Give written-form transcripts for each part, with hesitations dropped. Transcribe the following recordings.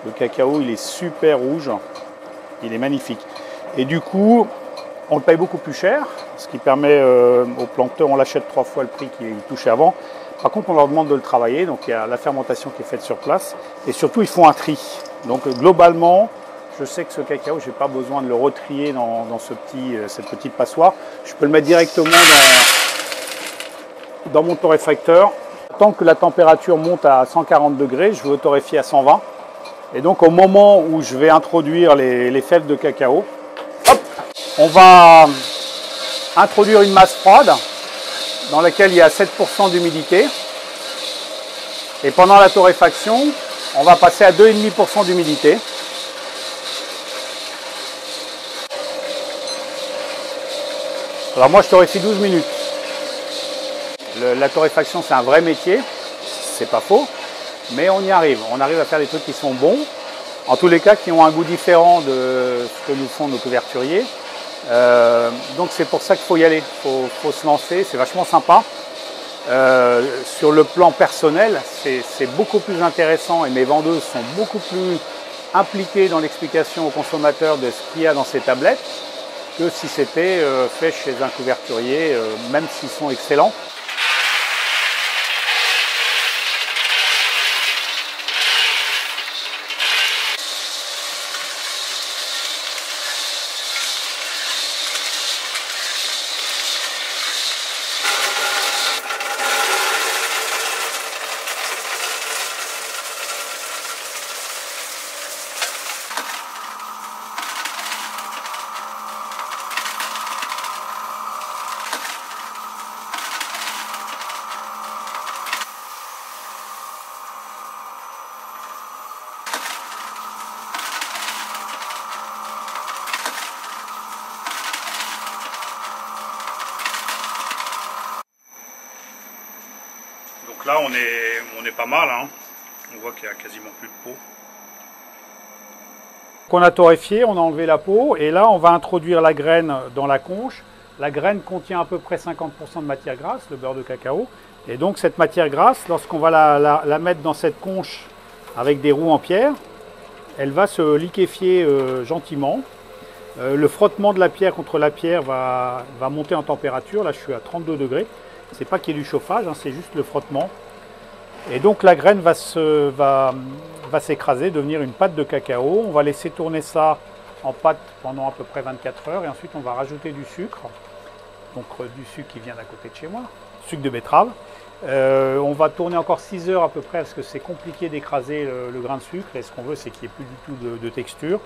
Le cacao, il est super rouge, il est magnifique. Et du coup, on le paye beaucoup plus cher, ce qui permet aux planteurs, on l'achète 3 fois le prix qu'il touchait avant. Par contre, on leur demande de le travailler, donc il y a la fermentation qui est faite sur place. Et surtout, ils font un tri. Donc globalement, je sais que ce cacao, je n'ai pas besoin de le retrier dans cette petite passoire. Je peux le mettre directement dans mon torréfacteur. Tant que la température monte à 140 degrés, je veux torréfier à 120. Et donc au moment où je vais introduire les fèves de cacao, hop, on va introduire une masse froide dans laquelle il y a 7% d'humidité. Et pendant la torréfaction, on va passer à 2,5% d'humidité. Alors moi je torréfie 12 minutes. La torréfaction c'est un vrai métier, c'est pas faux, mais on y arrive. On arrive à faire des trucs qui sont bons, en tous les cas qui ont un goût différent de ce que nous font nos couverturiers. Donc c'est pour ça qu'il faut y aller, faut se lancer, c'est vachement sympa. Sur le plan personnel, c'est beaucoup plus intéressant et mes vendeuses sont beaucoup plus impliquées dans l'explication aux consommateurs de ce qu'il y a dans ces tablettes que si c'était fait chez un couverturier, même s'ils sont excellents. Donc là on est pas mal, hein. On voit qu'il n'y a quasiment plus de peau. On a torréfié, on a enlevé la peau et là on va introduire la graine dans la conche. La graine contient à peu près 50% de matière grasse, le beurre de cacao. Et donc cette matière grasse, lorsqu'on va la mettre dans cette conche avec des roues en pierre, elle va se liquéfier gentiment. Le frottement de la pierre contre la pierre va monter en température. Là je suis à 32 degrés. C'est pas qu'il y ait du chauffage, hein, c'est juste le frottement. Et donc la graine va s'écraser, devenir une pâte de cacao. On va laisser tourner ça en pâte pendant à peu près 24 heures. Et ensuite on va rajouter du sucre. Donc du sucre qui vient d'à côté de chez moi, sucre de betterave. On va tourner encore 6 heures à peu près parce que c'est compliqué d'écraser le grain de sucre. Et ce qu'on veut, c'est qu'il n'y ait plus du tout de texture.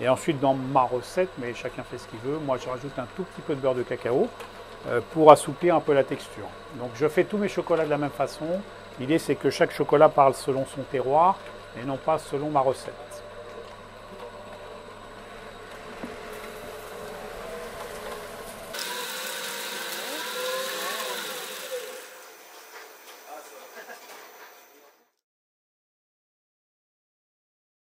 Et ensuite dans ma recette, mais chacun fait ce qu'il veut, moi je rajoute un tout petit peu de beurre de cacao pour assouplir un peu la texture. Donc je fais tous mes chocolats de la même façon. L'idée c'est que chaque chocolat parle selon son terroir et non pas selon ma recette.